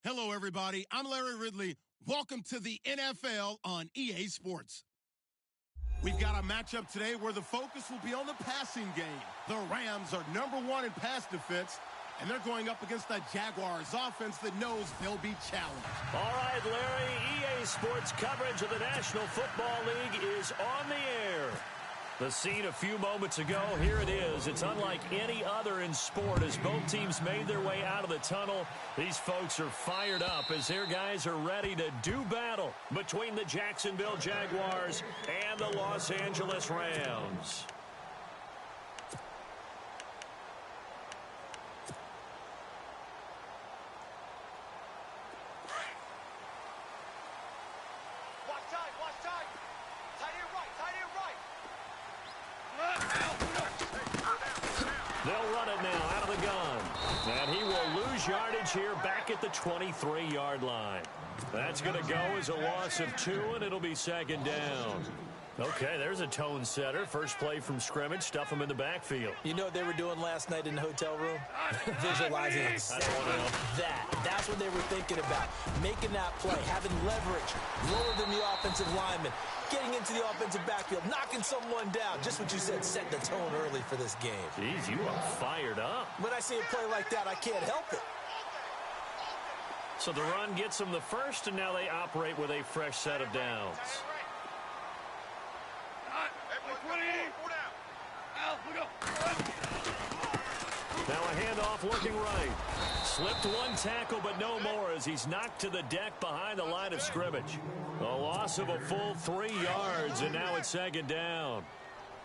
Hello, everybody. I'm Larry Ridley. Welcome to the NFL on EA Sports. We've got a matchup today where the focus will be on the passing game. The Rams are #1 in pass defense, and they're going up against the Jaguars offense that knows they'll be challenged. All right, Larry, EA Sports coverage of the National Football League is on the air. The scene a few moments ago, here it is. It's unlike any other in sport as both teams made their way out of the tunnel. These folks are fired up as their guys are ready to do battle between the Jacksonville Jaguars and the Los Angeles Rams. They'll run it now out of the gun. And he will lose yardage here back at the 23-yard line. That's going to go as a loss of 2, and it'll be second down. Okay, there's a tone setter. First play from scrimmage, stuff him in the backfield. You know what they were doing last night in the hotel room? Visualizing exactly that. That's what they were thinking about. Making that play, having leverage, lower than the offensive lineman, getting into the offensive backfield, knocking someone down. Just what you said, set the tone early for this game. Jeez, you are fired up. When I see a play like that, I can't help it. So the run gets them the first, and now they operate with a fresh set of downs. Now a handoff looking right. Slipped one tackle, but no more as he's knocked to the deck behind the line of scrimmage. A loss of a full 3 yards, and now it's second down.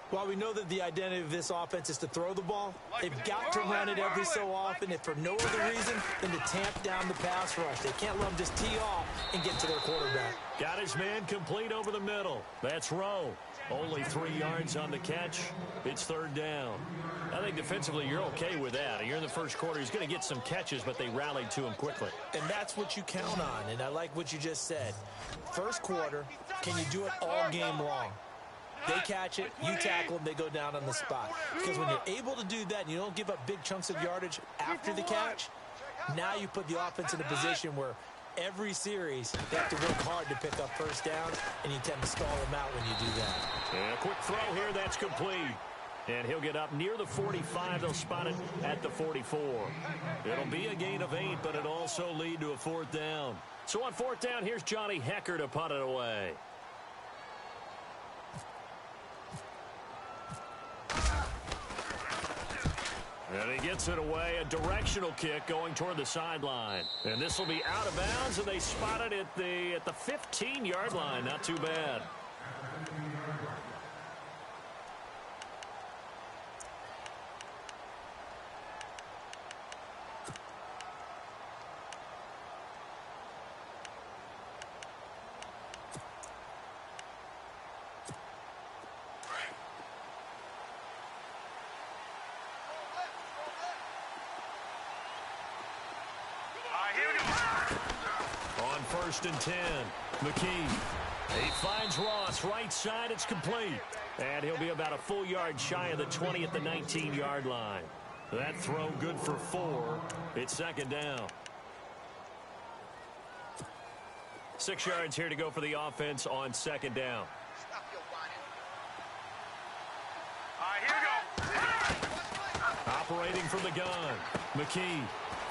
While we know that the identity of this offense is to throw the ball, they've got to run it every so often, if for no other reason than to tamp down the pass rush. They can't let them just tee off and get to their quarterback. Got his man complete over the middle. That's Rowe. Only 3 yards on the catch. It's third down. I think defensively you're okay with that. You're in the first quarter. He's going to get some catches, but they rallied to him quickly. And that's what you count on, and I like what you just said. First quarter, can you do it all game long? They catch it, you tackle them, they go down on the spot. Because when you're able to do that and you don't give up big chunks of yardage after the catch, now you put the offense in a position where every series they have to work hard to pick up first down, and you tend to stall them out when you do that. And a quick throw here, that's complete. And he'll get up near the 45. They'll spot it at the 44. It'll be a gain of 8, but it'll also lead to a fourth down. So on fourth down, here's Johnny Hecker to punt it away. And he gets it away, a directional kick going toward the sideline. And this will be out of bounds, and they spot it at the 15-yard line. Not too bad. On 1st and 10, McKee. He finds Ross right side. It's complete. And he'll be about a full yard shy of the 20 at the 19-yard line. That throw good for 4. It's second down. 6 yards here to go for the offense on second down. Operating from the gun, McKee.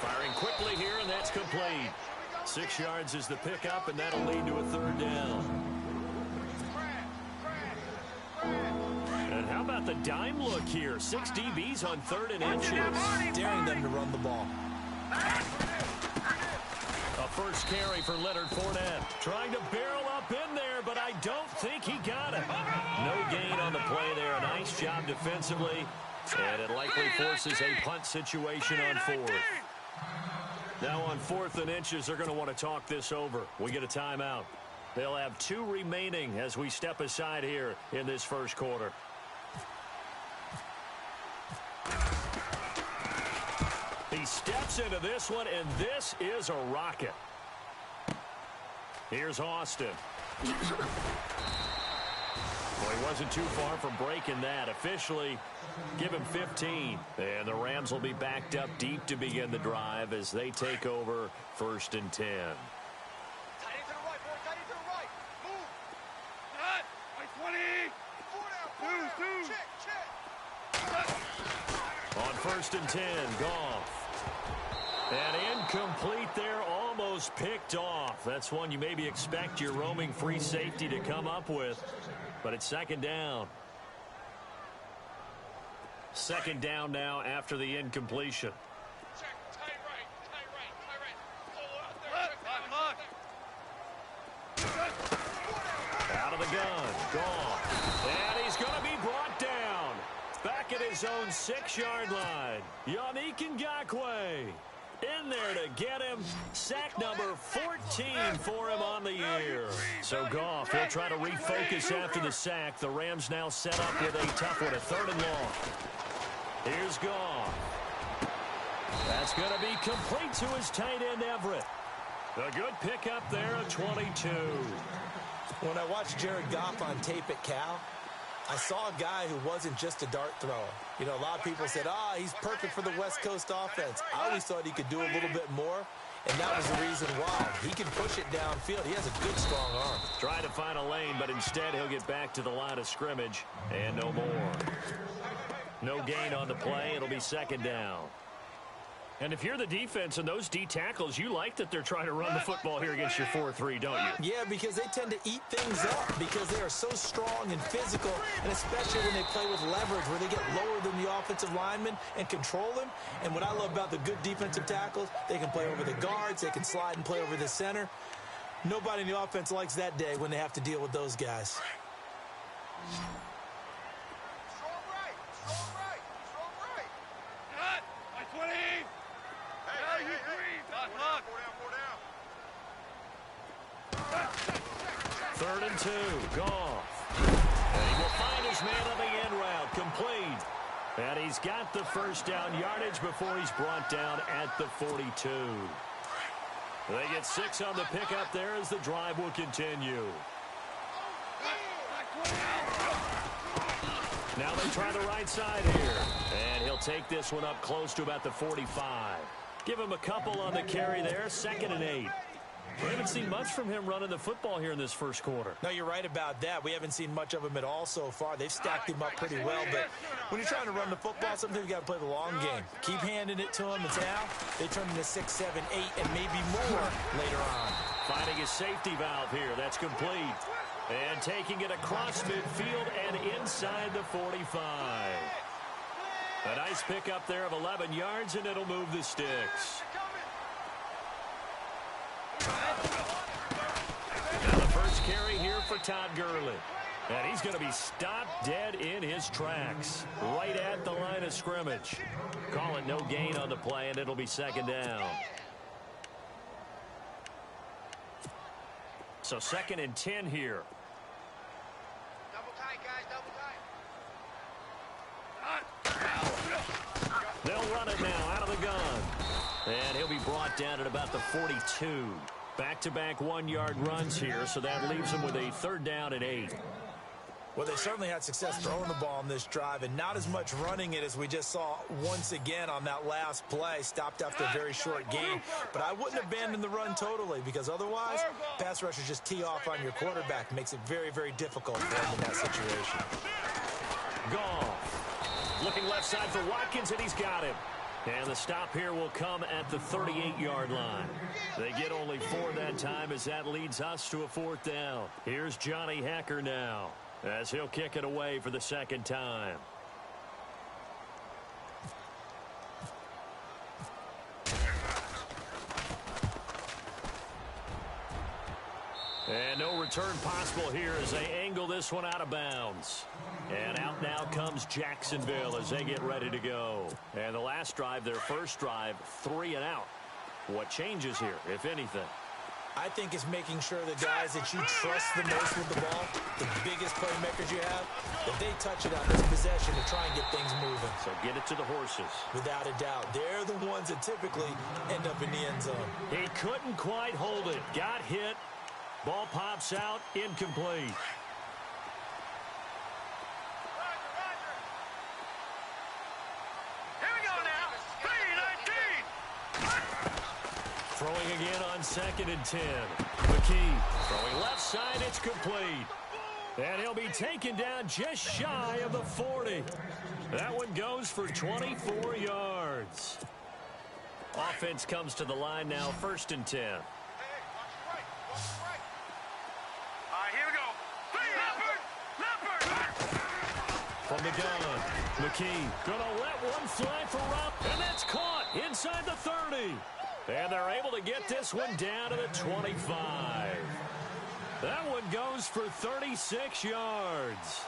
Firing quickly here, and that's complete. 6 yards is the pickup, and that'll lead to a third down. And how about the dime look here? 6 DBs on 3rd and inches. Daring them to run the ball. A first carry for Leonard Fournette. Trying to barrel up in there, but I don't think he got it. No gain on the play there. A nice job defensively. And it likely forces a punt situation on 4th. Now on 4th and inches, they're going to want to talk this over. We get a timeout. They'll have 2 remaining as we step aside here in this first quarter. He steps into this one, and this is a rocket. Here's Austin. Well, he wasn't too far from breaking that. Officially, give him 15. And the Rams will be backed up deep to begin the drive as they take over 1st and 10. On 1st and 10, Goff. And incomplete there, almost picked off. That's one you maybe expect your roaming free safety to come up with, but it's 2nd down. 2nd down now after the incompletion. Out of the gun, Goff. And he's going to be brought down. Back at his own 6-yard line. Yannick Ngakoue in there to get him. Sack number 14 for him on the year. So Goff, he'll try to refocus after the sack. The Rams now set up with a tough one, a 3rd and long. Here's Goff. That's going to be complete to his tight end, Everett. A good pickup there, a 22. When I watched Jared Goff on tape at Cal, I saw a guy who wasn't just a dart thrower. You know, a lot of people said, he's perfect for the West Coast offense. I always thought he could do a little bit more, and that was the reason why. He can push it downfield. He has a good, strong arm. Trying to find a lane, but instead he'll get back to the line of scrimmage, and no more. No gain on the play. It'll be 2nd down. And if you're the defense and those D tackles, you like that they're trying to run the football here against your 4-3, don't you? Yeah, because they tend to eat things up because they are so strong and physical, and especially when they play with leverage where they get lower than the offensive linemen and control them. And what I love about the good defensive tackles, they can play over the guards, they can slide and play over the center. Nobody in the offense likes that day when they have to deal with those guys. Third and 2, Goff. And he will find his man on the end route, complete. And he's got the 1st down yardage before he's brought down at the 42. They get 6 on the pickup there as the drive will continue. Now they try the right side here. And he'll take this one up close to about the 45. Give him a couple on the carry there, 2nd and 8. We haven't seen much from him running the football here in this 1st quarter. No, you're right about that. We haven't seen much of him at all so far. They've stacked him up pretty well, but when you're trying to run the football, sometimes you got to play the long game. Keep handing it to him, and now they turn into 6, 7, 8, and maybe more later on. Finding his safety valve here. That's complete. And taking it across midfield and inside the 45. A nice pickup there of 11 yards, and it'll move the sticks. Now the first carry here for Todd Gurley. And he's going to be stopped dead in his tracks. Right at the line of scrimmage. Call it no gain on the play, and it'll be 2nd down. So 2nd and 10 here. Double tight, guys, double tight. They'll run it now out of the gun. And he'll be brought down at about the 42. Back-to-back 1-yard runs here, so that leaves him with a 3rd down and 8. Well, they certainly had success throwing the ball on this drive, and not as much running it as we just saw once again on that last play. Stopped after a very short gain. But I wouldn't abandon the run totally, because otherwise, pass rushers just tee off on your quarterback. Makes it very, very difficult for him in that situation. Goff. Looking left side for Watkins, and he's got him. And the stop here will come at the 38-yard line. They get only 4 that time as that leads us to a 4th down. Here's Johnny Hacker now as he'll kick it away for the 2nd time. And no return possible here as they angle this one out of bounds. And out now comes Jacksonville as they get ready to go. And the last drive, their first drive, 3 and out. What changes here, if anything? I think it's making sure the guys that you trust the most with the ball, the biggest playmakers you have, that they touch it on this possession to try and get things moving. So get it to the horses. Without a doubt. They're the ones that typically end up in the end zone. He couldn't quite hold it. Got hit. Ball pops out. Incomplete. Throwing again on 2nd and 10. McKee throwing left side. It's complete. And he'll be taken down just shy of the 40. That one goes for 24 yards. Offense comes to the line now, 1st and 10. Hey, watch right. All right, here we go. Leopard! From the gun, McKee gonna let one fly for Rupp, and that's caught inside the 30. And they're able to get this one down to the 25. That one goes for 36 yards.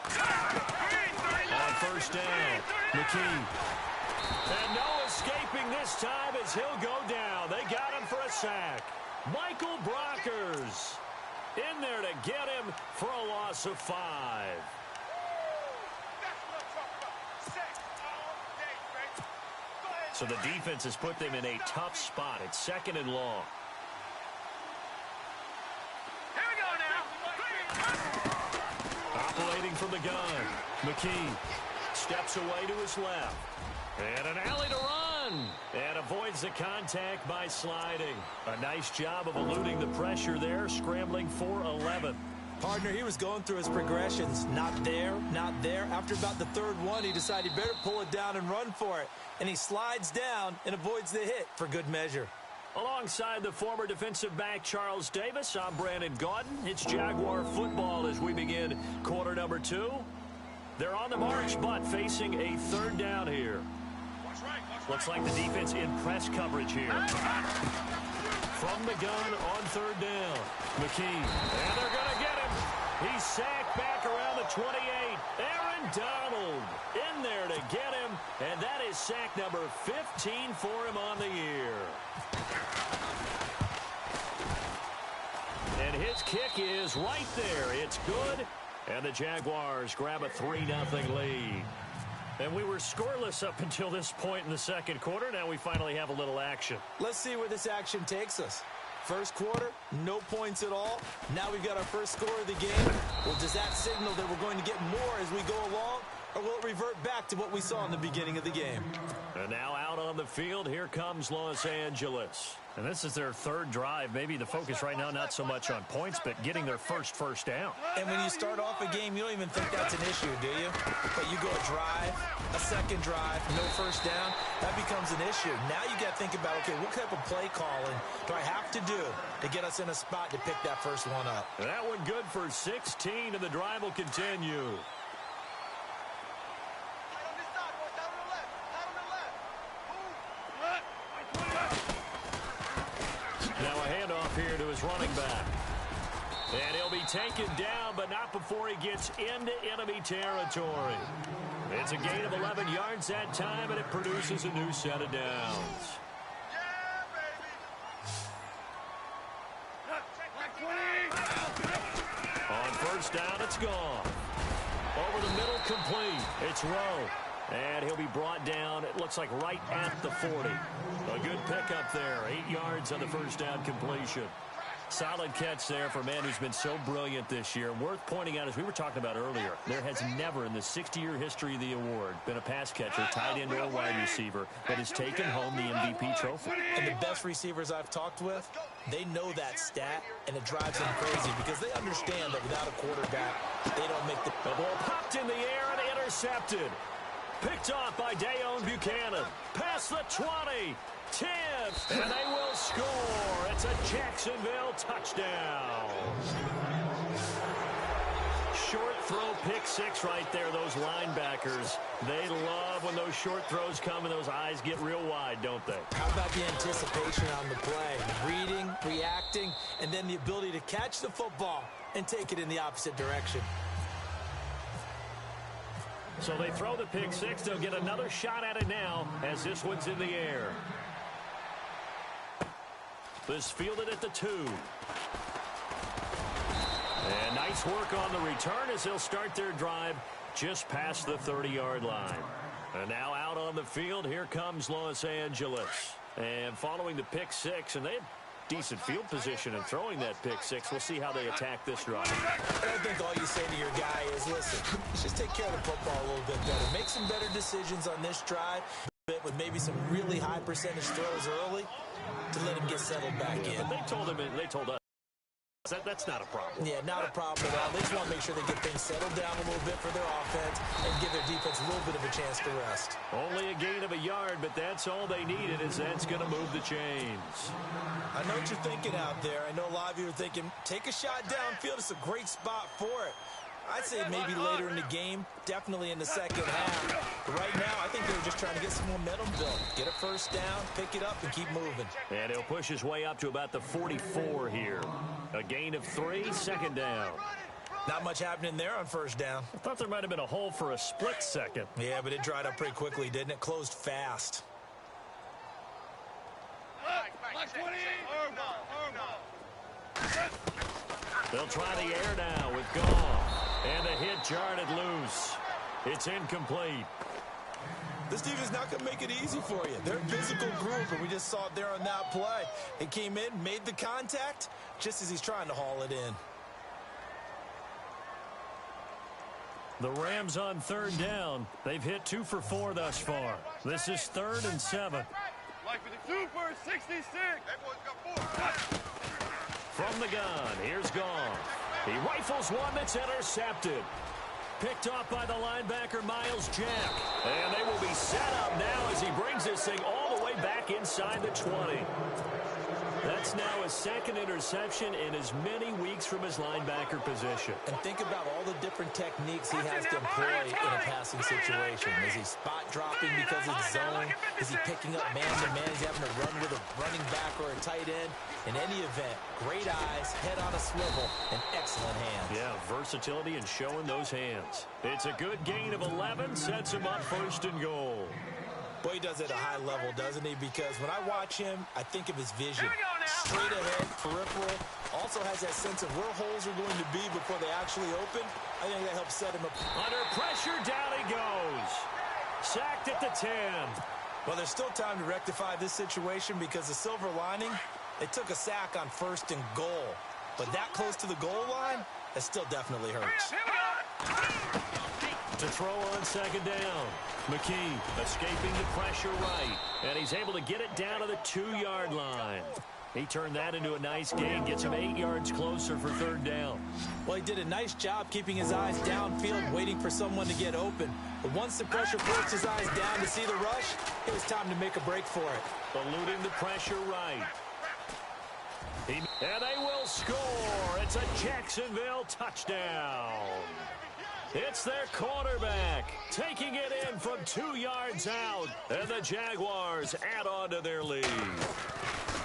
On 1st down, McKee. And no escaping this time as he'll go down. They got him for a sack. Michael Brockers in there to get him for a loss of 5. So the defense has put them in a tough spot. It's 2nd and long. Here we go now. Operating from the gun, McKee steps away to his left. And an alley to run. And avoids the contact by sliding. A nice job of eluding the pressure there, scrambling for 11. Partner, he was going through his progressions. Not there, not there. After about the 3rd one, he decided he better pull it down and run for it. And he slides down and avoids the hit for good measure. Alongside the former defensive back Charles Davis, I'm Brandon Gaudin. It's Jaguar football as we begin quarter number 2. They're on the march, but facing a 3rd down here. Looks like the defense in press coverage here. From the gun on 3rd down, McKee. And they're going to get him. He's sacked back around the 28. Aaron Donald in there to get him. And that is sack number 15 for him on the year. And his kick is right there. It's good. And the Jaguars grab a 3-0 lead. And we were scoreless up until this point in the 2nd quarter. Now we finally have a little action. Let's see where this action takes us. 1st quarter, no points at all. Now we've got our first score of the game. Well, does that signal that we're going to get more as we go along? Or will it revert back to what we saw in the beginning of the game? And now out on the field, here comes Los Angeles. And this is their 3rd drive. Maybe the focus right now not so much on points, but getting their first down. And when you start off a game, you don't even think that's an issue, do you? But you go a drive, a 2nd drive, no 1st down, that becomes an issue. Now you got to think about, okay, what type of play calling do I have to do to get us in a spot to pick that first one up? And that one good for 16, and the drive will continue. Now a handoff here to his running back. And he'll be taken down, but not before he gets into enemy territory. It's a gain of 11 yards that time, and it produces a new set of downs. On 1st down, it's gone. Over the middle, complete. It's Rowe. And he'll be brought down, it looks like right at the 40. A good pickup there. 8 yards on the 1st down completion. Solid catch there for a man who's been so brilliant this year. Worth pointing out, as we were talking about earlier, there has never in the 60-year history of the award been a pass catcher, tight end, or a wide receiver that has taken home the MVP trophy. And the best receivers I've talked with, they know that stat, and it drives them crazy because they understand that without a quarterback, they don't make the... The ball popped in the air and intercepted. Picked off by Dayon Buchanan. Past the 20. 10. And they will score. It's a Jacksonville touchdown. Short throw, pick 6 right there. Those linebackers, they love when those short throws come and those eyes get real wide, don't they? How about the anticipation on the play? Reading, reacting, and then the ability to catch the football and take it in the opposite direction. So they throw the pick 6. They'll get another shot at it now as this one's in the air. This fielded at the 2. And nice work on the return as they'll start their drive just past the 30-yard line. And now out on the field, here comes Los Angeles. And following the pick 6, and they had decent field position in throwing that pick 6. We'll see how they attack this drive. I think all you say to your guy is, listen, just take care of the football a little bit better. Make some better decisions on this drive with maybe some really high percentage throws early. to let him get settled back in. But they told us that's not a problem. Yeah, not a problem at all. They just want to make sure they get things settled down a little bit for their offense and give their defense a little bit of a chance to rest. Only a gain of a yard, but that's all they needed, as that's going to move the chains. I know what you're thinking out there. I know a lot of you are thinking, take a shot downfield. It's a great spot for it. I'd say maybe later in the game, definitely in the second half. But right now, I think they were just trying to get some momentum built. Get a first down, pick it up, and keep moving. And he'll push his way up to about the 44 here. A gain of 3, second down. Not much happening there on first down. I thought there might have been a hole for a split second. Yeah, but it dried up pretty quickly, didn't it? Closed fast. They'll try the air now with Goff. And the hit jarred it loose. It's incomplete. This defense is not going to make it easy for you. They're a physical group, and we just saw it there on that play. He came in, made the contact, just as he's trying to haul it in. The Rams on third down. They've hit 2 for 4 thus far. This is 3rd and 7. Like for the 2 for 66. That boy's got 4. From the gun, here's Goff. He rifles one that's intercepted. Picked off by the linebacker, Miles Jack. And they will be set up now as he brings this thing all the way back inside the 20. That's now his second interception in as many weeks from his linebacker position. And think about all the different techniques he has to employ in a passing situation. Is he spot dropping because it's zone? Is he picking up man-to-man? He's having to run with a running back or a tight end? In any event, great eyes, head on a swivel, and excellent hands. Yeah, versatility and showing those hands. It's a good gain of 11, sets him up 1st and goal. Boy, he does it at a high level, doesn't he? Because when I watch him, I think of his vision. Straight ahead, peripheral. Also has that sense of where holes are going to be before they actually open. I think that helps set him up. Under pressure, down he goes. Sacked at the 10. Well, there's still time to rectify this situation because the silver lining, they took a sack on 1st and goal. But that close to the goal line, that still definitely hurts. To throw on 2nd down. McKee escaping the pressure right. And he's able to get it down to the 2-yard line. He turned that into a nice gain, gets him 8 yards closer for 3rd down. Well, he did a nice job keeping his eyes downfield, waiting for someone to get open. But once the pressure forced his eyes down to see the rush, it was time to make a break for it. Eluding the pressure right. And they will score. It's a Jacksonville touchdown. It's their quarterback taking it in from 2 yards out. And the Jaguars add on to their lead.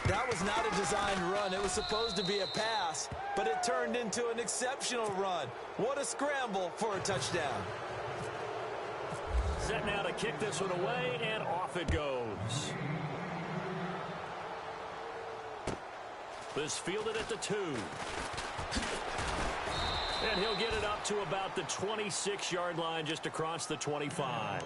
That was not a designed run. It was supposed to be a pass, but it turned into an exceptional run. What a scramble for a touchdown. Set now to kick this one away, and off it goes. This fielded at the 2. And he'll get it up to about the 26-yard line, just across the 25.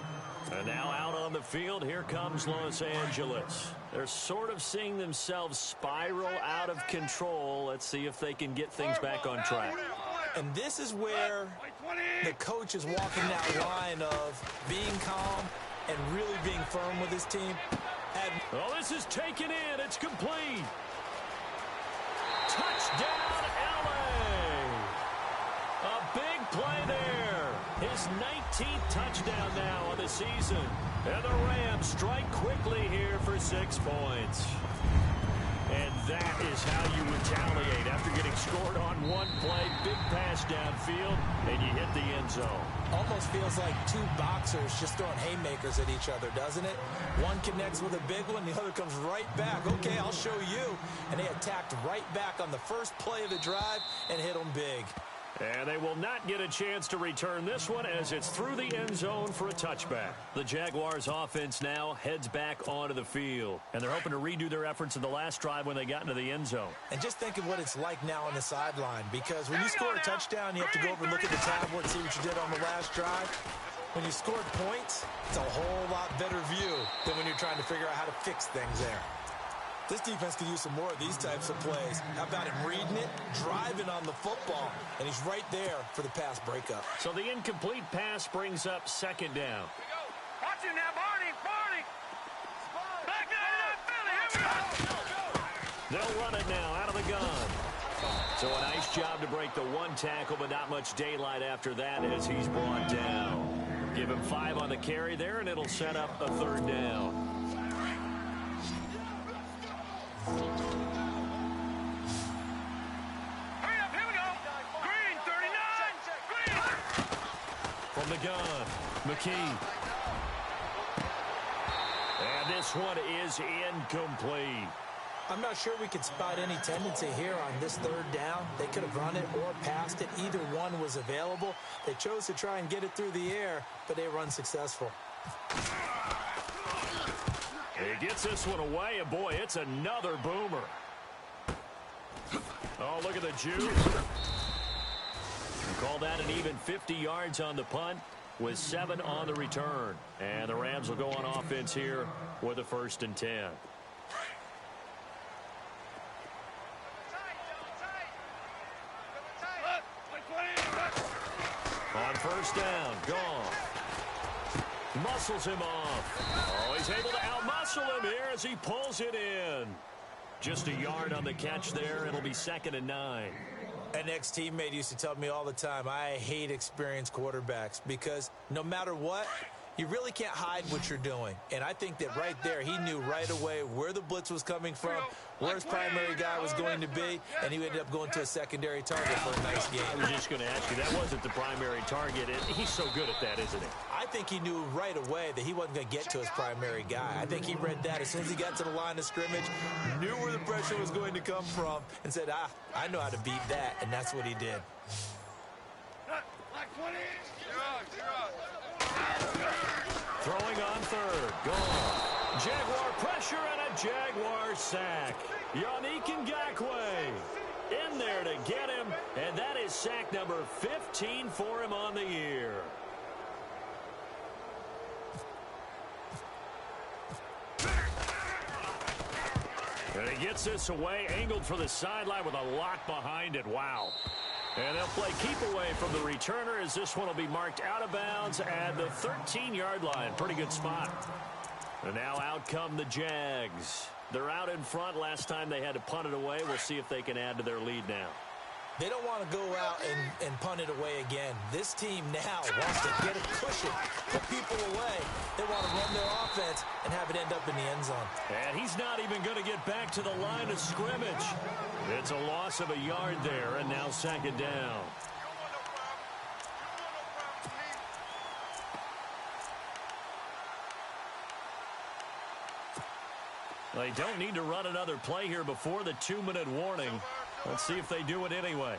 And now out on the field, here comes Los Angeles. They're sort of seeing themselves spiral out of control. Let's see if they can get things back on track. And this is where the coach is walking that line of being calm and really being firm with his team. Oh, this is taken in. It's complete. Touchdown, LA. A big play there. His 19th touchdown now on the season. And the Rams strike quickly here for 6 points. And that is how you retaliate after getting scored on one play. Big pass downfield, and you hit the end zone. Almost feels like 2 boxers just throwing haymakers at each other, doesn't it? One connects with a big one, the other comes right back. Okay, I'll show you. And they attacked right back on the first play of the drive and hit them big. And they will not get a chance to return this one as it's through the end zone for a touchback. The Jaguars offense now heads back onto the field. And they're hoping to redo their efforts in the last drive when they got into the end zone. And just think of what it's like now on the sideline. Because when you score a touchdown, you have to go over and look at the tablet, see what you did on the last drive. When you scored points, it's a whole lot better view than when you're trying to figure out how to fix things there. This defense could use some more of these types of plays. How about him reading it, driving on the football, and he's right there for the pass breakup. So the incomplete pass brings up 2nd down. Watch him now, Barney. Back down, Philly. Here we go. They'll run it now out of the gun. So a nice job to break the one tackle, but not much daylight after that as he's brought down. Give him 5 on the carry there, and it'll set up a 3rd down. Hurry up, here we go. Green, 39. Green. From the gun, McKee. And this one is incomplete. I'm not sure we could spot any tendency here on this 3rd down. They could have run it or passed it. Either one was available. They chose to try and get it through the air, but they were unsuccessful. He gets this one away, and boy, it's another boomer. Oh, look at the juice. We call that an even 50 yards on the punt with 7 on the return. And the Rams will go on offense here with a 1st and 10. On 1st down, gone. Muscles him off. Oh, he's able to outmuscle him here as he pulls it in. Just a yard on the catch there. It'll be 2nd and 9. An ex-teammate used to tell me all the time, I hate experienced quarterbacks because no matter what, you really can't hide what you're doing. And I think that right there, he knew right away where the blitz was coming from, where his primary guy was going to be, and he ended up going to a secondary target for a nice game. I was just going to ask you, that wasn't the primary target. He's so good at that, isn't he? I think he knew right away that he wasn't going to get to his primary guy. I think he read that as soon as he got to the line of scrimmage, knew where the pressure was going to come from, and said, I know how to beat that, and that's what he did. Throwing on 3rd, gone. Jaguar pressure and a Jaguar sack. Yannick Ngakoue in there to get him, and that is sack number 15 for him on the year. And he gets this away, angled for the sideline with a lock behind it. Wow. And they'll play keep away from the returner as this one will be marked out of bounds at the 13-yard line. Pretty good spot. And now out come the Jags. They're out in front. Last time they had to punt it away. We'll see if they can add to their lead now. They don't want to go out and punt it away again. This team now wants to get a cushion, put people away. They want to run their offense and have it end up in the end zone. And he's not even going to get back to the line of scrimmage. It's a loss of a yard there, and now 2nd down. They don't need to run another play here before the 2-minute warning. Let's see if they do it anyway.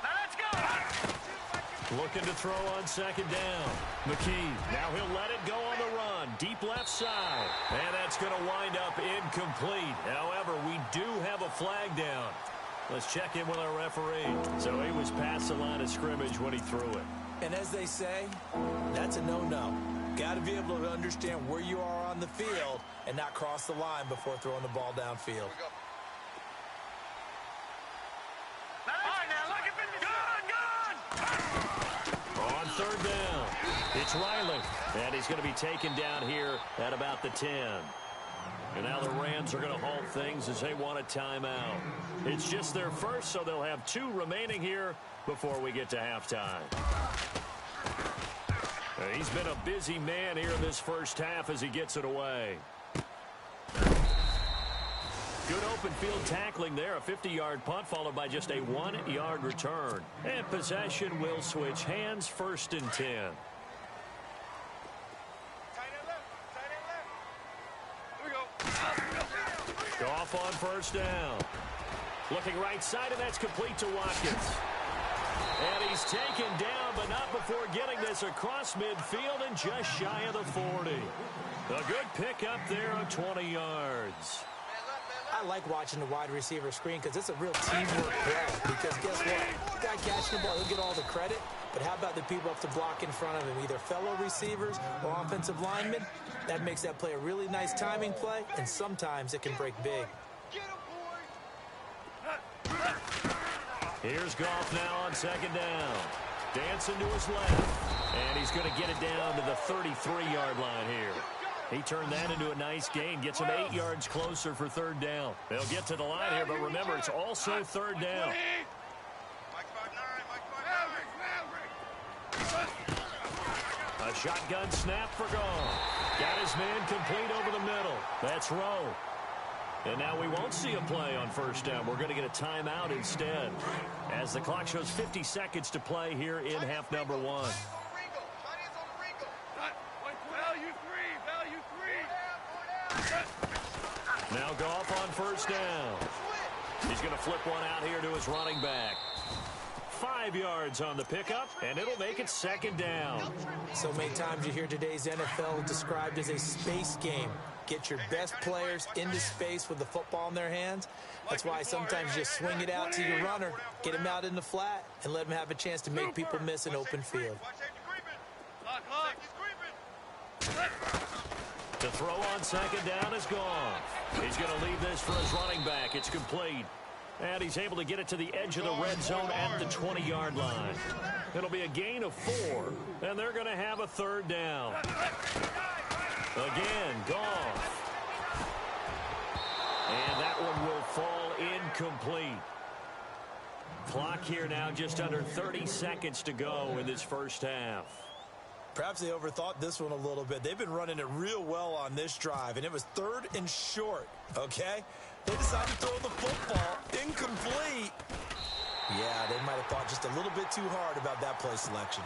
Let's go. Looking to throw on 2nd down. McKee, now he'll let it go on the run. Deep left side. And that's going to wind up incomplete. However, we do have a flag down. Let's check in with our referee. So he was past the line of scrimmage when he threw it. And as they say, that's a no-no. Got to be able to understand where you are on the field and not cross the line before throwing the ball downfield. On 3rd down, it's Riley. And he's going to be taken down here at about the 10. And now the Rams are going to halt things as they want a timeout. It's just their first, so they'll have 2 remaining here before we get to halftime. He's been a busy man here in this first half as he gets it away. Good open field tackling there. A 50-yard punt followed by just a 1-yard return. And possession will switch hands, 1st and 10. Goff on 1st down. Looking right side, and that's complete to Watkins. And he's taken down, but not before getting this across midfield and just shy of the 40. A good pickup there of 20 yards. I like watching the wide receiver screen because it's a real teamwork play. Because guess what? The guy catching the ball, he'll get all the credit. But how about the people up to block in front of him, either fellow receivers or offensive linemen? That makes that play a really nice timing play, and sometimes it can break big. Here's Goff now on 2nd down. Dancing to his left. And he's going to get it down to the 33-yard line here. He turned that into a nice gain. Gets him 8 yards closer for third down. They'll get to the line here, but remember, it's also third down. A shotgun snap for Gone. Got his man complete over the middle. That's Rowe. And now we won't see a play on first down. We're going to get a timeout instead, as the clock shows 50 seconds to play here in half number 1. Now Goff on first down. He's going to flip one out here to his running back. 5 yards on the pickup, and it'll make it second down. So many times you hear today's NFL described as a space game. Get your best players into space with the football in their hands. That's why sometimes you just swing it out to your runner, get him out in the flat, and let him have a chance to make people miss an open field. The throw on second down is gone. He's going to leave this for his running back. It's complete. And he's able to get it to the edge of the red zone at the 20-yard line. It'll be a gain of 4, and they're going to have a third down. Again, Goff. And that one will fall incomplete. Clock here now just under 30 seconds to go in this first half. Perhaps they overthought this one a little bit. They've been running it real well on this drive, and it was 3rd and short, okay? They decided to throw the football incomplete. Yeah, they might have thought just a little bit too hard about that play selection.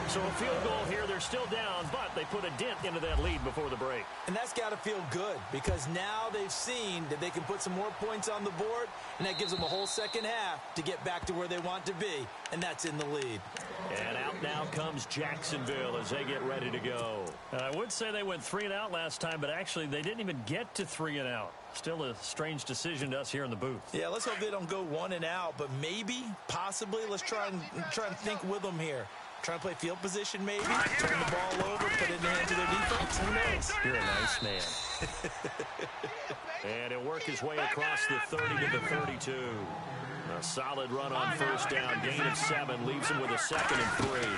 So a field goal here. They're still down, but they put a dent into that lead before the break. And that's got to feel good, because now they've seen that they can put some more points on the board, and that gives them a whole second half to get back to where they want to be, and that's in the lead. And out now comes Jacksonville as they get ready to go. I would say they went 3 and out last time, but actually they didn't even get to 3 and out. Still a strange decision to us here in the booth. Yeah, let's hope they don't go 1 and out, but maybe, possibly, let's try and think with them here. Trying to play field position, maybe. Turn the ball over, put it in the hands of their defense. Who knows? You're a nice man. And he'll work his way across the 30 to the 32. A solid run on first down. Gain of 7 leaves him with a 2nd and 3.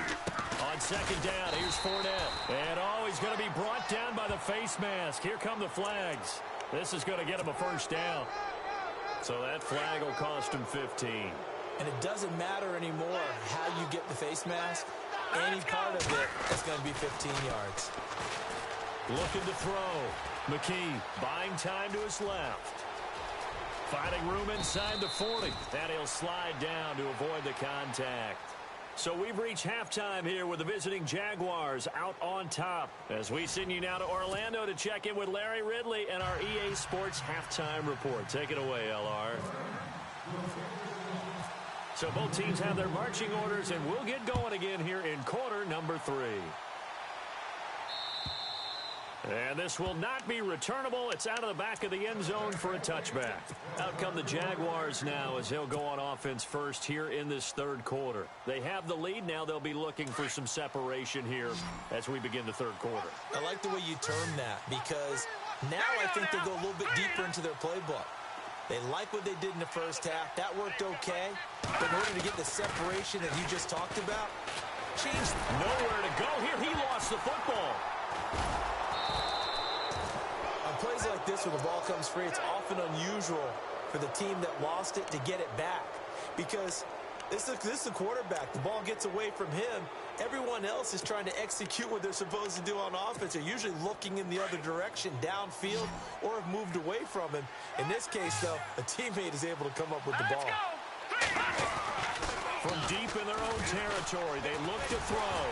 On second down, here's Fournette. And he's going to be brought down by the face mask. Here come the flags. This is going to get him a first down. So that flag will cost him 15. And it doesn't matter anymore how you get the face mask. Any part of it is going to be 15 yards. Looking to throw. McKee buying time to his left. Finding room inside the 40. And he'll slide down to avoid the contact. So we've reached halftime here with the visiting Jaguars out on top. As we send you now to Orlando to check in with Larry Ridley and our EA Sports Halftime Report. Take it away, LR. So both teams have their marching orders, and we'll get going again here in quarter number 3. And this will not be returnable. It's out of the back of the end zone for a touchback. Out come the Jaguars now as they'll go on offense first here in this third quarter. They have the lead. Now they'll be looking for some separation here as we begin the third quarter. I like the way you term that, because now I think they go a little bit deeper into their playbook. They like what they did in the first half. That worked okay. But in order to get the separation that you just talked about, changed. Nowhere to go here. He lost the football. On plays like this, when the ball comes free, it's often unusual for the team that lost it to get it back, because this is the quarterback. The ball gets away from him. Everyone else is trying to execute what they're supposed to do on offense. They're usually looking in the other direction, downfield, or have moved away from him. In this case, though, a teammate is able to come up with the ball. From deep in their own territory, they look to throw.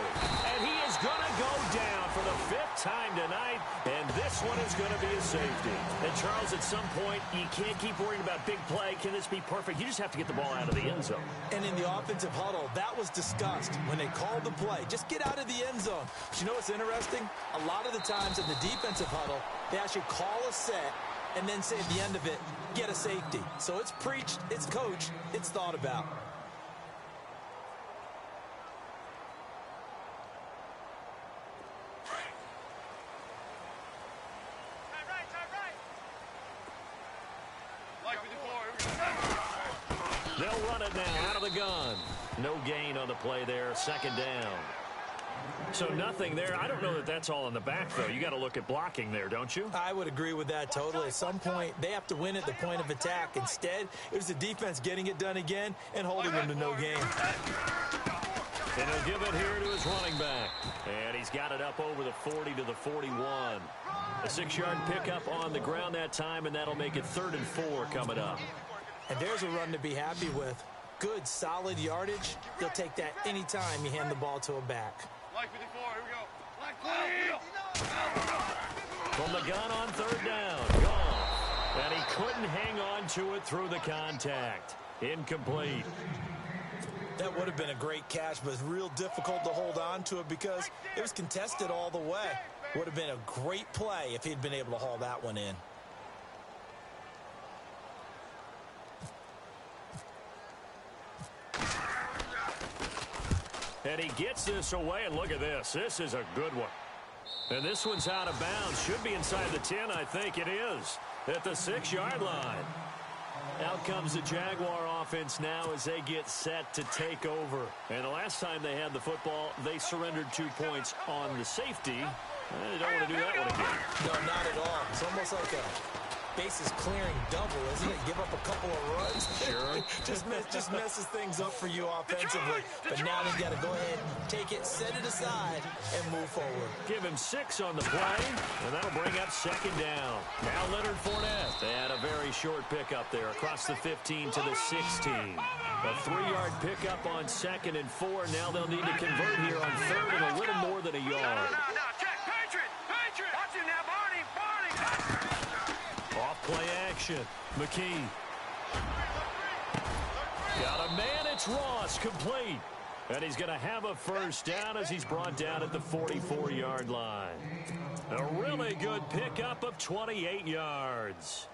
And he is going to go down for the 5th time tonight, and this one is going to be a safety. And, Charles, at some point, you can't keep worrying about big play. Can this be perfect? You just have to get the ball out of the end zone. And in the offensive huddle, that was discussed when they called the play. Just get out of the end zone. But you know what's interesting? A lot of the times in the defensive huddle, they actually call a set and then say at the end of it, get a safety. So it's preached, it's coached, it's thought about. They'll run it now out of the gun. No gain on the play there. Second down. So nothing there. I don't know that that's all in the back, though. You got to look at blocking there, don't you? I would agree with that totally. At some point, they have to win at the point of attack. Instead, it was the defense getting it done again and holding them to no gain. And he'll give it here to his running back. And he's got it up over the 40 to the 41. A 6-yard pickup on the ground that time, and that'll make it 3rd and 4 coming up. And there's a run to be happy with. Good, solid yardage. You'll take that anytime you hand the ball to a back. Like 54, here we go. From the gun on 3rd down. Gone. And he couldn't hang on to it through the contact. Incomplete. That would have been a great catch, but it's real difficult to hold on to it because it was contested all the way. Would have been a great play if he'd been able to haul that one in. And he gets this away, and look at this. This is a good one. And this one's out of bounds. Should be inside the 10, I think it is, at the 6-yard line. Out comes the Jaguar offense now as they get set to take over. And the last time they had the football, they surrendered 2 points on the safety. They don't want to do that one again. No, not at all. It's almost like a bases clearing double, isn't it? Give up a couple of runs. Sure. just messes things up for you offensively. But now they got to go ahead, take it, set it aside, and move forward. Give him 6 on the play, and that'll bring up 2nd down. Now Leonard Fournette. They had a very short pickup there across the 15 to the 16. A 3-yard pickup on 2nd and 4. Now they'll need to convert here on 3rd and a little more than a yard. No, check. Patriot. Watch him now, Barney. Off-play action. McKee. Got a man. It's Ross. Complete. And he's going to have a 1st down as he's brought down at the 44-yard line. A really good pickup of 28 yards.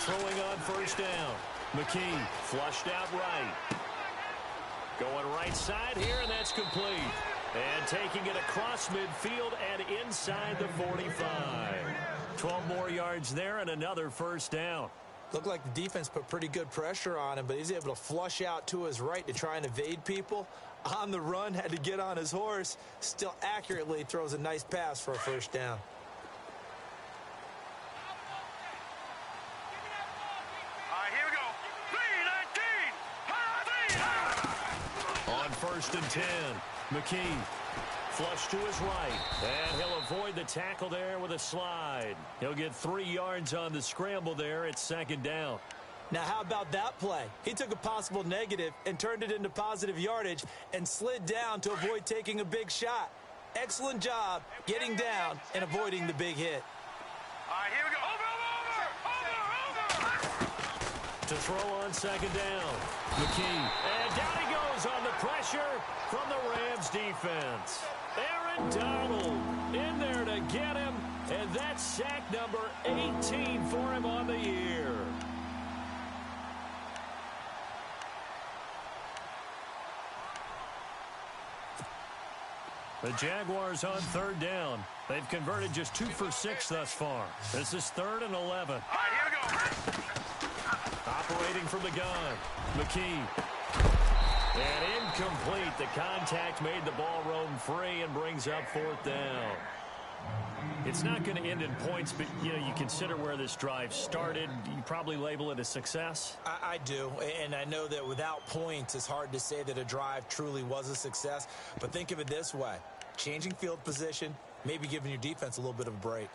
Throwing on 1st down. McKee flushed out right. Going right side here, and that's complete. And taking it across midfield and inside the 45. 12 more yards there and another 1st down. Looked like the defense put pretty good pressure on him, but he's able to flush out to his right to try and evade people. On the run, had to get on his horse. Still accurately throws a nice pass for a 1st down. On 1st and 10, McKee flush to his right, and he'll avoid the tackle there with a slide. He'll get 3 yards on the scramble there. It's 2nd down. Now, how about that play? He took a possible negative and turned it into positive yardage and slid down to avoid taking a big shot. Excellent job getting down and avoiding the big hit. All right, here we go. Over. To throw on 2nd down. McKee. And down he goes on the pressure from the Rams defense. Aaron Donald in there to get him. And that's sack number 18 for him on the year. The Jaguars on 3rd down. They've converted just 2 for 6 thus far. This is 3rd and 11. All right, here we go. Operating from the gun. McKee. And incomplete. The contact made the ball roam free and brings up 4th down. It's not going to end in points, but, you consider where this drive started. You probably label it a success. I do, and I know that without points, it's hard to say that a drive truly was a success. But think of it this way. Changing field position, maybe giving your defense a little bit of a break.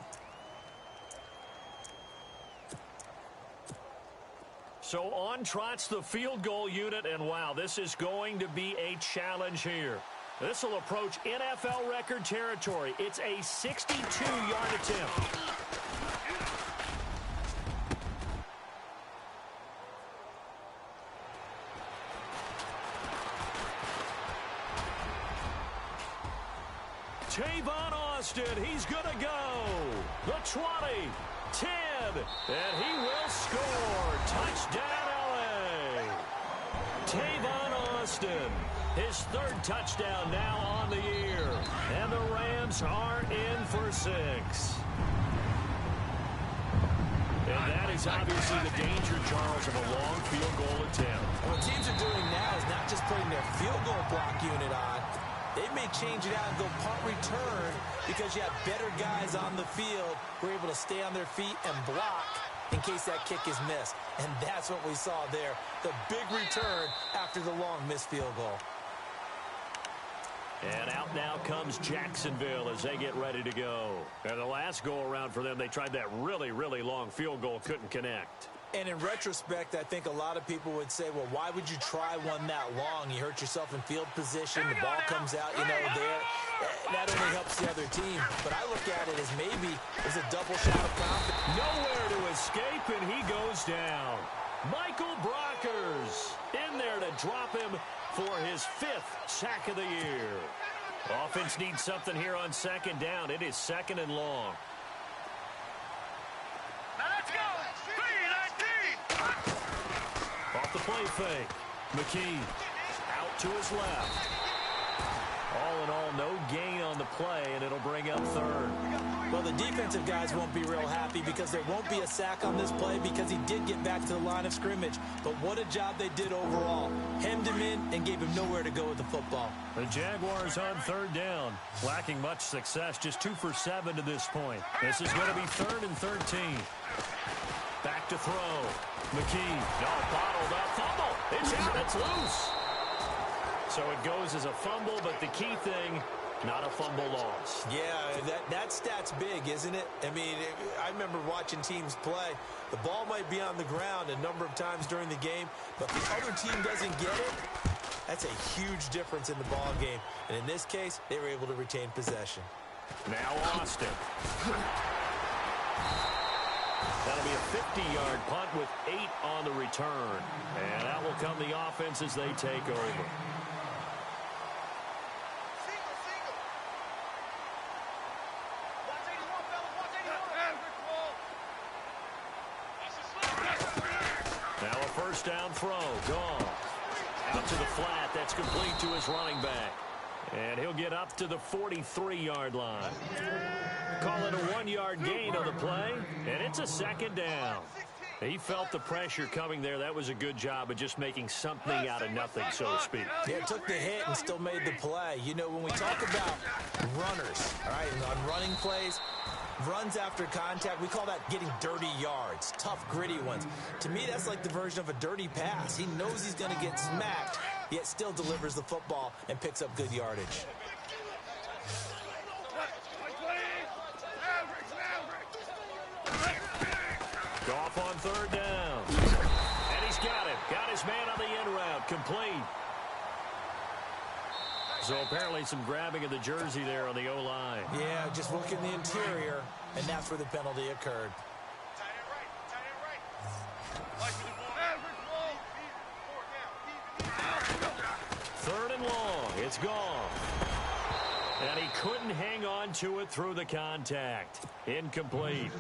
So on trots the field goal unit, and wow, this is going to be a challenge here. This will approach NFL record territory. It's a 62-yard attempt. Tavon Austin, he's going to go. The 20, 10, and he will score. Touchdown, LA. Tavon Austin. His third touchdown now on the year. And the Rams are in for 6. And that is obviously the danger, Charles, of a long field goal attempt. And what teams are doing now is not just putting their field goal block unit on. They may change it out and go punt return because you have better guys on the field who are able to stay on their feet and block in case that kick is missed. And that's what we saw there, the big return after the long missed field goal. And out now comes Jacksonville as they get ready to go. And the last go-around for them, they tried that really, really long field goal, couldn't connect. And in retrospect, I think a lot of people would say, well, why would you try one that long? You hurt yourself in field position. The ball comes out, there. That only helps the other team. But I look at it as maybe it's a double shot of confidence. Nowhere to escape, and he goes down. Michael Brockers in there to drop him for his 5th sack of the year. Offense needs something here on second down. It is 2nd and long. Off the play fake. McKee out to his left. All in all, no gain on the play, and it'll bring up 3rd. Well, the defensive guys won't be real happy because there won't be a sack on this play because he did get back to the line of scrimmage. But what a job they did overall. Hemmed him in and gave him nowhere to go with the football. The Jaguars on 3rd down. Lacking much success, just 2 for 7 to this point. This is going to be 3rd and 13. Back to throw. McKee, bottled up, fumble. It's out, it's loose. So it goes as a fumble, but the key thing, not a fumble loss. Yeah, that stat's big, isn't it? I mean, I remember watching teams play. The ball might be on the ground a number of times during the game, but the other team doesn't get it. That's a huge difference in the ball game. And in this case, they were able to retain possession. Now Austin. That'll be a 50-yard punt with 8 on the return. And that will come the offense as they take over. Now a first down throw. Gone. Out to the flat. That's complete to his running back. And he'll get up to the 43-yard line. Call it a 1-yard gain on the play, and it's a 2nd down. He felt the pressure coming there. That was a good job of just making something out of nothing, so to speak. Yeah, took the hit and still made the play. When we talk about runners, all right, and on running plays, runs after contact, we call that getting dirty yards, tough, gritty ones. To me, that's like the version of a dirty pass. He knows he's going to get smacked, yet still delivers the football and picks up good yardage. Goff on 3rd down. And he's got it. Got his man on the in route. Complete. So apparently some grabbing of the jersey there on the O-line. Yeah, just look in the interior, and that's where the penalty occurred. 3rd and long. It's gone. And he couldn't hang on to it through the contact. Incomplete.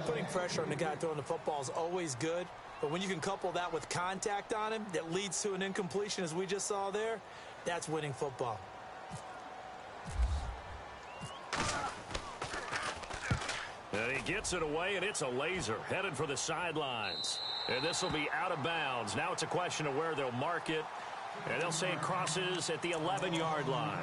Putting pressure on the guy throwing the football is always good, but when you can couple that with contact on him that leads to an incompletion, as we just saw there, that's winning football. And he gets it away, and it's a laser headed for the sidelines. And this will be out of bounds. Now it's a question of where they'll mark it, and they'll say it crosses at the 11-yard line.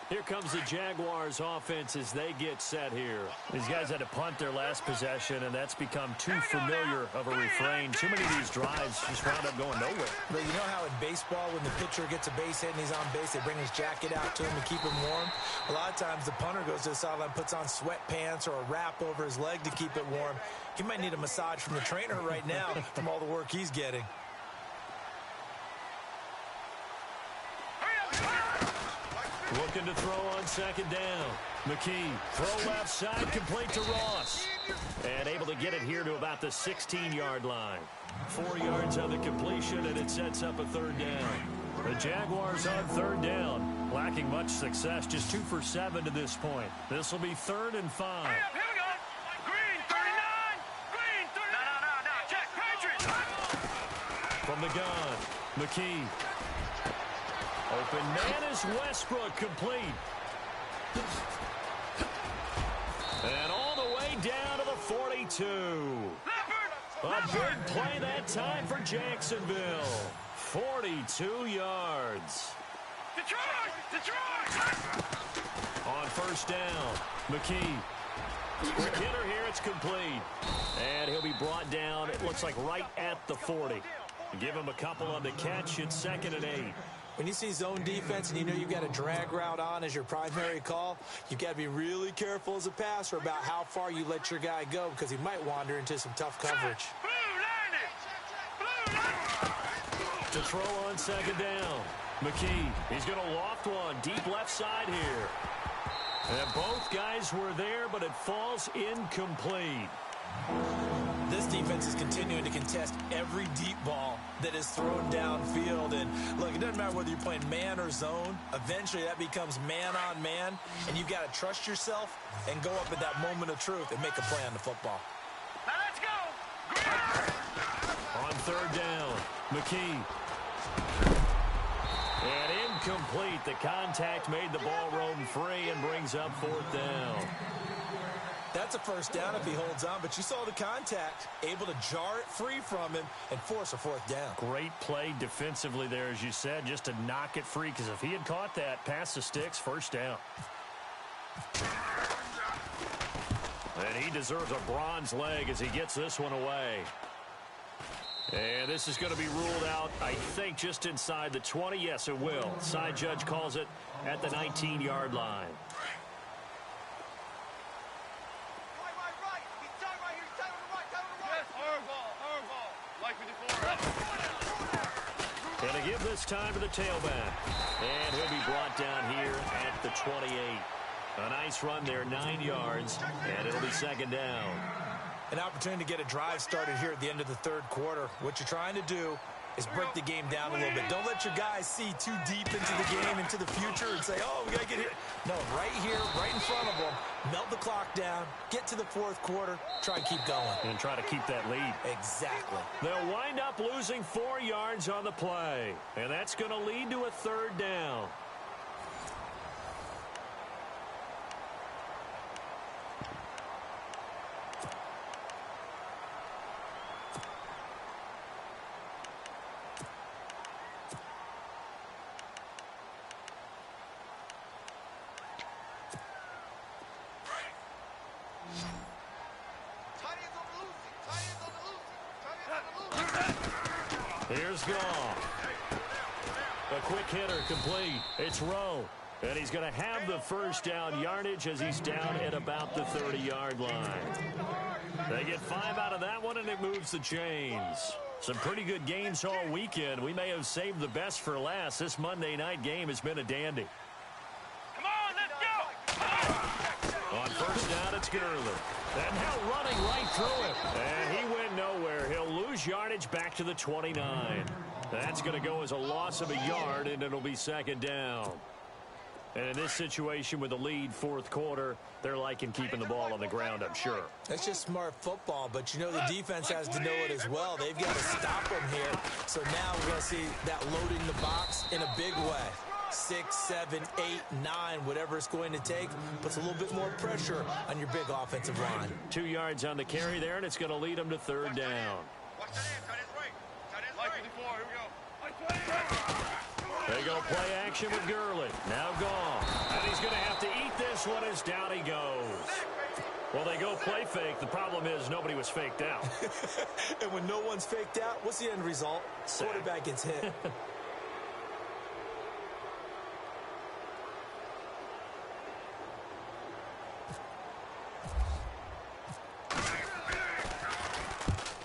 Here comes the Jaguars offense as they get set here. These guys had to punt their last possession, and that's become too familiar of a refrain. Too many of these drives just wound up going nowhere. But you know how in baseball, when the pitcher gets a base hit and he's on base, they bring his jacket out to him to keep him warm? A lot of times the punter goes to the sideline, puts on sweatpants or a wrap over his leg to keep it warm. He might need a massage from the trainer right now from all the work he's getting. Looking to throw on 2nd down. McKee, throw left side, complete to Ross. And able to get it here to about the 16-yard line. 4 yards on the completion, and it sets up a 3rd down. The Jaguars on third down. Lacking much success, just 2 for 7 to this point. This will be 3rd and 5. Hurry up, here we go. Green, 39. Green, 39. No. Check, Patriots. From the gun, McKee. Open man is Westbrook, complete. And all the way down to the 42. A big play that time for Jacksonville. 42 yards. Detroit! On first down, McKee. Quick hitter here, it's complete. And he'll be brought down, it looks like right at the 40. Give him a couple on the catch. It's 2nd and 8. When you see zone defense and you know you've got a drag route on as your primary call, you've got to be really careful as a passer about how far you let your guy go because he might wander into some tough coverage. To throw on 2nd down, McKee. He's going to loft one deep left side here. And both guys were there, but it falls incomplete. This defense is continuing to contest every deep ball that is thrown downfield. And, look, it doesn't matter whether you're playing man or zone. Eventually, that becomes man on man. And you've got to trust yourself and go up at that moment of truth and make a play on the football. Now let's go. On 3rd down, McKee. And incomplete. The contact made the ball roam free and brings up 4th down. That's a first down if he holds on, but you saw the contact, able to jar it free from him and force a 4th down. Great play defensively there, as you said, just to knock it free, because if he had caught that, past the sticks, 1st down. And he deserves a bronze leg as he gets this one away. And this is going to be ruled out, I think, just inside the 20. Yes, it will. Side judge calls it at the 19-yard line. Going to give this time to the tailback. And he'll be brought down here at the 28. A nice run there, 9 yards, and it'll be 2nd down. An opportunity to get a drive started here at the end of the 3rd quarter. What you're trying to do is break the game down a little bit. Don't let your guys see too deep into the game, into the future, and say, oh, we got to get here. No, right here, right in front of them, melt the clock down, get to the 4th quarter, try and keep going. And try to keep that lead. Exactly. They'll wind up losing 4 yards on the play, and that's going to lead to a 3rd down. Here's Goff. A quick hitter complete. It's Rowe. And he's going to have the 1st down yardage as he's down at about the 30-yard line. They get 5 out of that one, and it moves the chains. Some pretty good games all weekend. We may have saved the best for last. This Monday night game has been a dandy. Come on, let's go. On 1st down, it's Gurley. And now running right through it. And he went nowhere. He'll lose yardage back to the 29. That's going to go as a loss of a yard, and it'll be 2nd down. And in this situation with the lead 4th quarter, they're liking keeping the ball on the ground, I'm sure. That's just smart football, but you know the defense has to know it as well. They've got to stop them here. So now we're going to see that loading the box in a big way. 6, 7, 8, 9, whatever it's going to take, puts a little bit more pressure on your big offensive line. 2 yards on the carry there, and it's going to lead them to 3rd down. Watch that in, tight end's right. Tight end's right. 54, here we go. They go play action with Gurley. Now Goff. And he's going to have to eat this one as down he goes. Well, they go play fake. The problem is nobody was faked out. And when no one's faked out, what's the end result? Quarterback gets hit.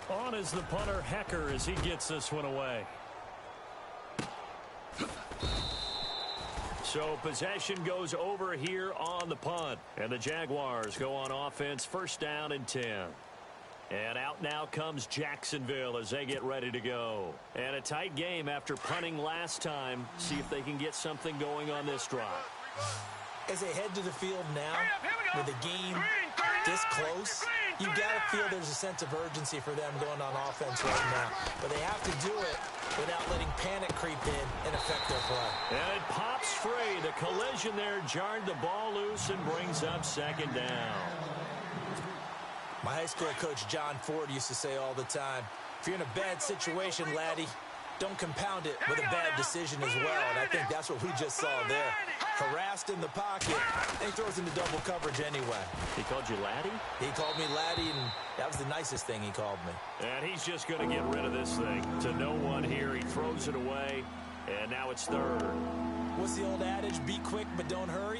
On is the punter, Hecker, as he gets this one away. So possession goes over here on the punt. And the Jaguars go on offense, 1st down and 10. And out now comes Jacksonville as they get ready to go. And a tight game after punting last time. See if they can get something going on this drive. As they head to the field now, with the game this close, you've got to feel there's a sense of urgency for them going on offense right now. But they have to do it without letting panic creep in and affect their play. And it pops free. The collision there jarred the ball loose and brings up second down. My high school coach, John Ford, used to say all the time, if you're in a bad situation, laddie, don't compound it with a bad decision as well. And I think that's what we just saw there. Harassed in the pocket, and he throws into double coverage anyway. He called you laddie? He called me laddie, and that was the nicest thing he called me. And he's just going to get rid of this thing. To no one here, he throws it away, and now it's third. What's the old adage? Be quick, but don't hurry?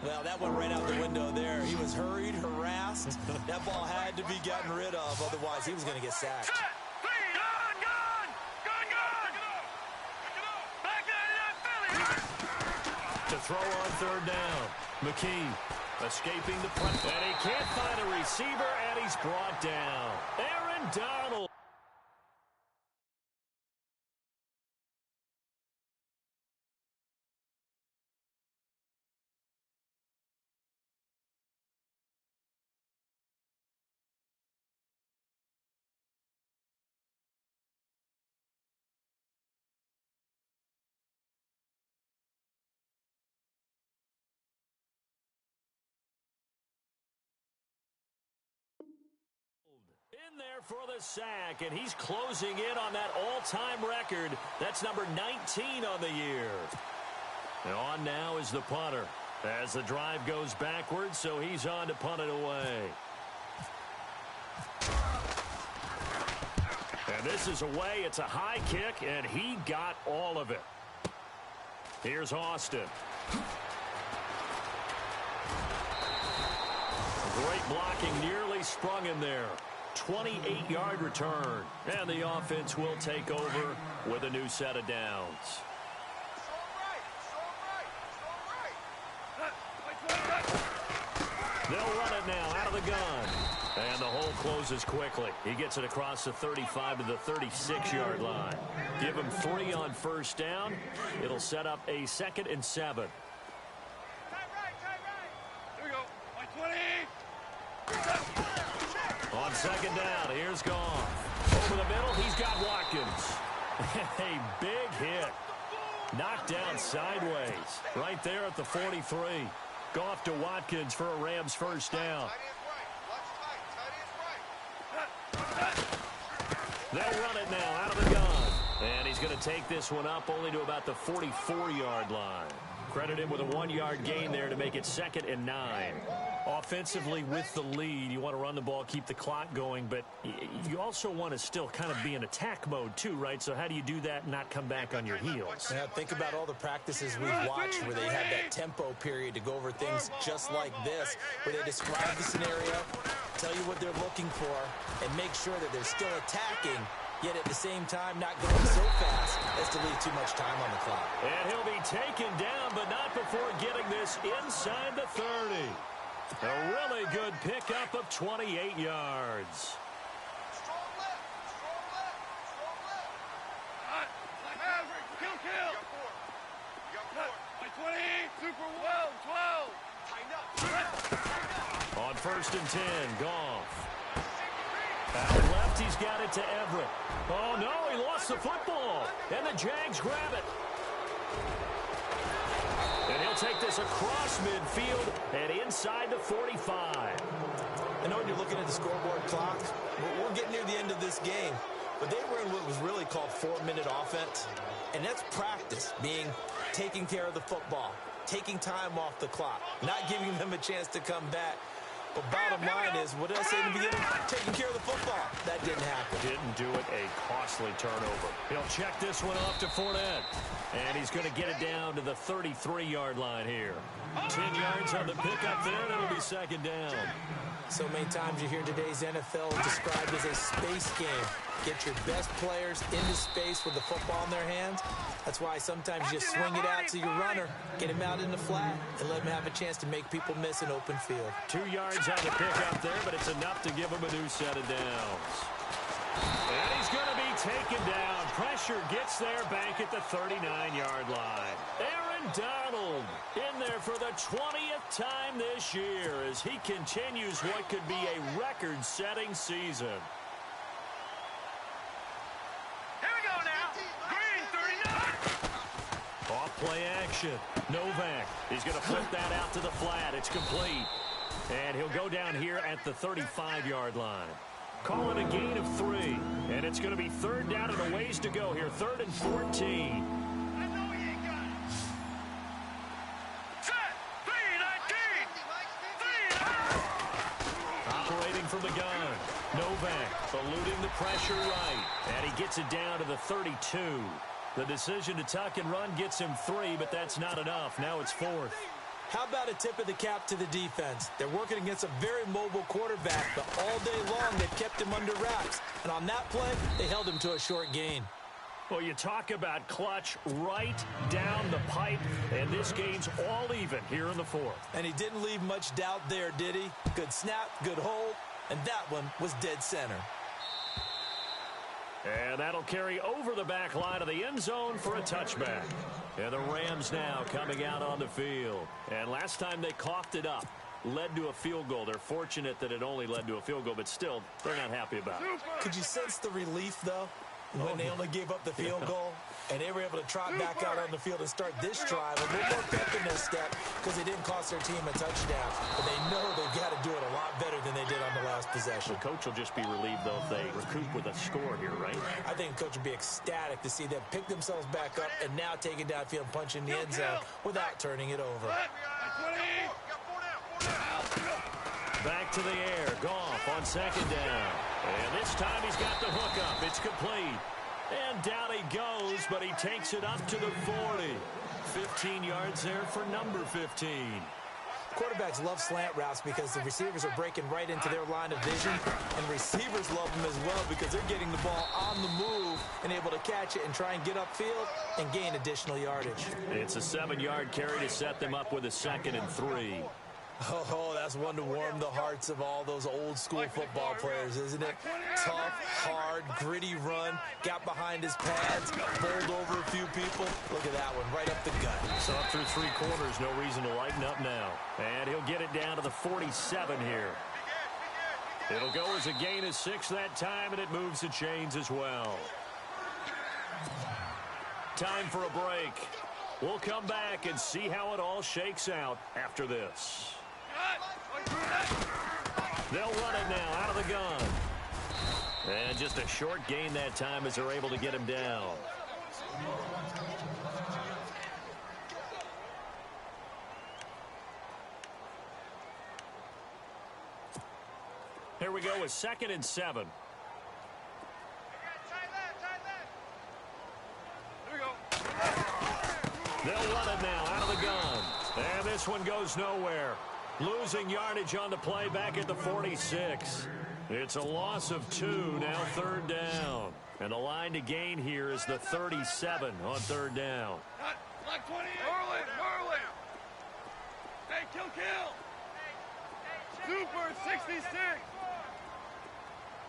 Well, that went right out the window there. He was hurried, harassed. That ball had to be gotten rid of, otherwise he was going to get sacked. To throw on third down. McKee escaping the pressure. And he can't find a receiver, and he's brought down. Aaron Donald. In there for the sack, and he's closing in on that all-time record. That's number 19 on the year. And on now is the punter as the drive goes backwards, so he's on to punt it away. And this is away. It's a high kick, and he got all of it. Here's Austin. Great blocking, nearly sprung him there. 28-yard return, and the offense will take over with a new set of downs. They'll run it now out of the gun, and the hole closes quickly. He gets it across the 35 to the 36-yard line. Give him 3 on first down. It'll set up a 2nd and 7. Here we go. 20. On second down, here's Goff. Over the middle, he's got Watkins. A big hit. Knocked down sideways. Right there at the 43. Goff to Watkins for a Rams first down. They'll run it now out of the gun. And he's going to take this one up only to about the 44-yard line. Credit him with a 1-yard gain there to make it 2nd and 9. Offensively with the lead, you want to run the ball, keep the clock going, but you also want to still kind of be in attack mode too, right? So how do you do that and not come back on your heels? Yeah, think about all the practices we've watched where they had that tempo period to go over things just like this, where they describe the scenario, tell you what they're looking for, and make sure that they're still attacking, yet at the same time not going so fast as to leave too much time on the clock. And he'll be taken down, but not before getting this inside the 30. A really good pickup of 28 yards. Kill. By 20. Super well. 12. On 1st and 10, Goff. Out left, he's got it to Everett. Oh, no, he lost the football. And the Jags grab it. And he'll take this across midfield and inside the 45. I know when you're looking at the scoreboard clock, we're getting near the end of this game, but they were in what was really called 4-minute offense, and that's practice, being taking care of the football, taking time off the clock, not giving them a chance to come back. But bottom line is, what did I say in the beginning? Taking care of the football. That didn't happen. Didn't do it. A costly turnover. He'll check this one off to Fournette. And he's going to get it down to the 33-yard line here. 10 yards on the pickup there, and it'll be 2nd down. So many times you hear today's NFL described as a space game. Get your best players into space with the football in their hands. That's why sometimes you just swing it out to your runner, get him out in the flat, and let him have a chance to make people miss an open field. 2 yards on the pickup there, but it's enough to give him a new set of downs. And he's going to be taken down. Pressure gets there back at the 39-yard line. Aaron Donald in there for the 20th time this year as he continues what could be a record-setting season. Here we go now. Green 39. Off play action. Novak is going to flip that out to the flat. It's complete. And he'll go down here at the 35-yard line. Call it a gain of 3. And it's going to be 3rd down and a ways to go here. 3rd and 14. I know he ain't got it. Set. 3-19. Operating from the gun. Novak eluding the pressure right. And he gets it down to the 32. The decision to tuck and run gets him 3, but that's not enough. Now it's 4th. How about a tip of the cap to the defense? They're working against a very mobile quarterback, but all day long they've kept him under wraps. And on that play, they held him to a short gain. Well, you talk about clutch right down the pipe, and this game's all even here in the 4th. And he didn't leave much doubt there, did he? Good snap, good hold, and that one was dead center. And that'll carry over the back line of the end zone for a touchback. And the Rams now coming out on the field. And last time they coughed it up, led to a field goal. They're fortunate that it only led to a field goal, but still, they're not happy about it. Could you sense the relief, though, when they only gave up the field goal? And they were able to trot back out on the field and start this drive a little more pep in their step because they didn't cost their team a touchdown. But they know they've got to do it a lot better than they did on the last possession. The coach will just be relieved, though, if they recoup with a score here, right? I think the coach would be ecstatic to see them pick themselves back up and now take it downfield and punch in the end zone without turning it over. Back to the air. Goff on 2nd down. And this time he's got the hook up. It's complete. And down he goes, but he takes it up to the 40. 15 yards there for number 15. Quarterbacks love slant routes because the receivers are breaking right into their line of vision, and receivers love them as well because they're getting the ball on the move and able to catch it and try and get upfield and gain additional yardage. It's a 7-yard carry to set them up with a 2nd and 3. Oh, that's one to warm the hearts of all those old-school football players, isn't it? Tough, hard, gritty run, got behind his pads, bowled over a few people. Look at that one, right up the gut. So up through 3 quarters, no reason to lighten up now. And he'll get it down to the 47 here. It'll go as a gain of 6 that time, and it moves the chains as well. Time for a break. We'll come back and see how it all shakes out after this. They'll run it now out of the gun. And just a short gain that time as they're able to get him down. Here we go with 2nd and 7. They'll run it now out of the gun. And this one goes nowhere. Losing yardage on the play back at the 46. It's a loss of 2, now 3rd down. And the line to gain here is the 37 on 3rd down. Like 28. Merlin. Hey, kill. Super 66.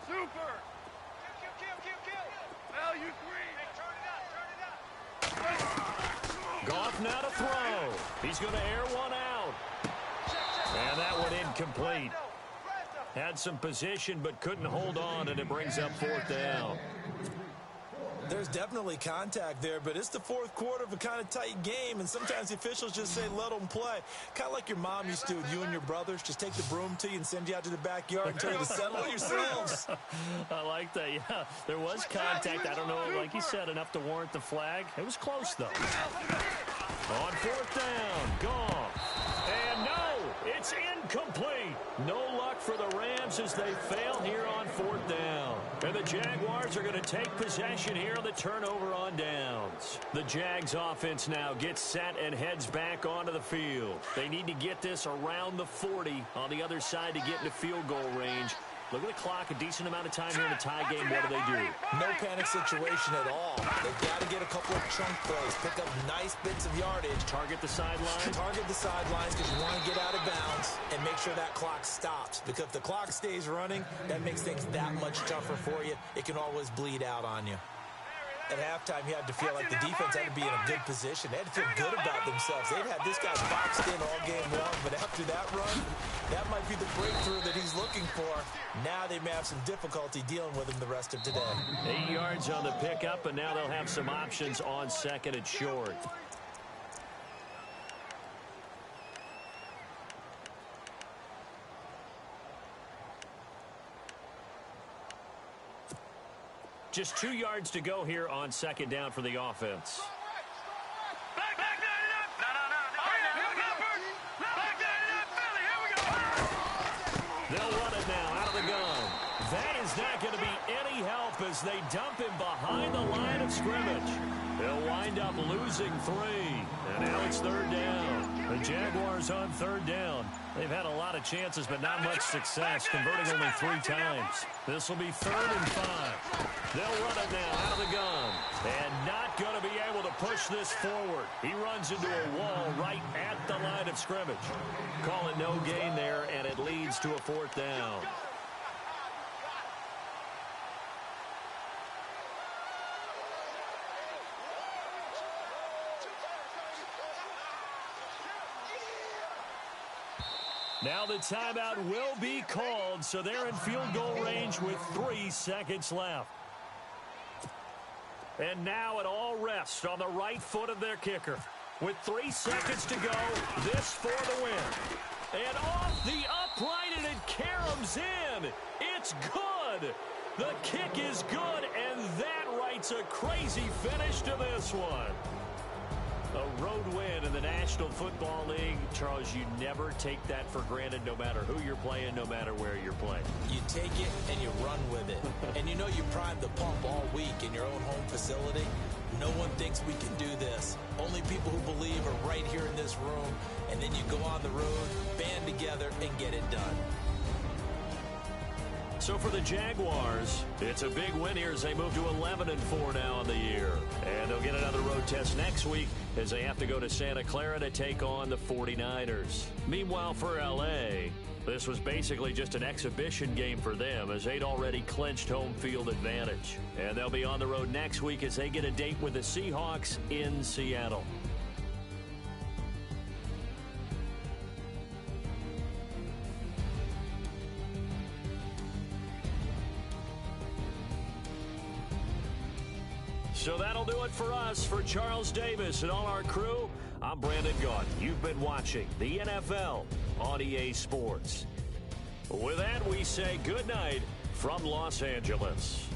Super. Kill. Value 3. Hey, turn it up. Goff now to throw. He's going to air one out. And that one incomplete. Had some position but couldn't hold on, and it brings up 4th down. There's definitely contact there, but it's the 4th quarter of a kind of tight game, and sometimes the officials just say, let them play. Kind of like your mom used to with you and your brothers. Just take the broom to you and send you out to the backyard and tell you to settle yourselves. I like that, yeah. There was contact. I don't know, like you said, enough to warrant the flag. It was close, though. On 4th down, Goff. And no, it's incomplete. No luck for the Rams as they fail here on 4th down. And the Jaguars are going to take possession here on the turnover on downs. The Jags offense now gets set and heads back onto the field. They need to get this around the 40 on the other side to get into field goal range. Look at the clock, a decent amount of time here in a tie game. What do? No panic situation at all. They've got to get a couple of chunk plays, pick up nice bits of yardage. Target the sidelines. Target the sidelines because you want to get out of bounds and make sure that clock stops. Because if the clock stays running, that makes things that much tougher for you. It can always bleed out on you. At halftime, you had to feel like the defense had to be in a good position. They had to feel good about themselves. They'd had this guy boxed in all game long, but after that run, that might be the breakthrough that he's looking for. Now they may have some difficulty dealing with him the rest of today. 8 yards on the pickup, and now they'll have some options on second and short. Just 2 yards to go here on second down for the offense. They'll run it now out of the gun. That is not going to be any help as they dump him behind the line of scrimmage. They'll wind up losing 3. And now it's third down. The Jaguars on third down. They've had a lot of chances, but not much success, converting only 3 times. This will be 3rd and 5. They'll run it now out of the gun. And not going to be able to push this forward. He runs into a wall right at the line of scrimmage. Call it no gain there, and it leads to a 4th down. Now the timeout will be called, so they're in field goal range with 3 seconds left. And now it all rests on the right foot of their kicker. With 3 seconds to go, this for the win. And off the upright, and it caroms in. It's good. The kick is good, and that writes a crazy finish to this one. A road win in the National Football League. Charles, you never take that for granted, no matter who you're playing, no matter where you're playing. You take it and you run with it. And you know you primed the pump all week in your own home facility. No one thinks we can do this. Only people who believe are right here in this room. And then you go on the road, band together, and get it done. So for the Jaguars, it's a big win here as they move to 11-4 now on the year. And they'll get another road test next week as they have to go to Santa Clara to take on the 49ers. Meanwhile, for L.A., this was basically just an exhibition game for them as they'd already clinched home field advantage. And they'll be on the road next week as they get a date with the Seahawks in Seattle. So that'll do it for us. For Charles Davis and all our crew, I'm Brandon Gaunt. You've been watching the NFL on EA Sports. With that, we say good night from Los Angeles.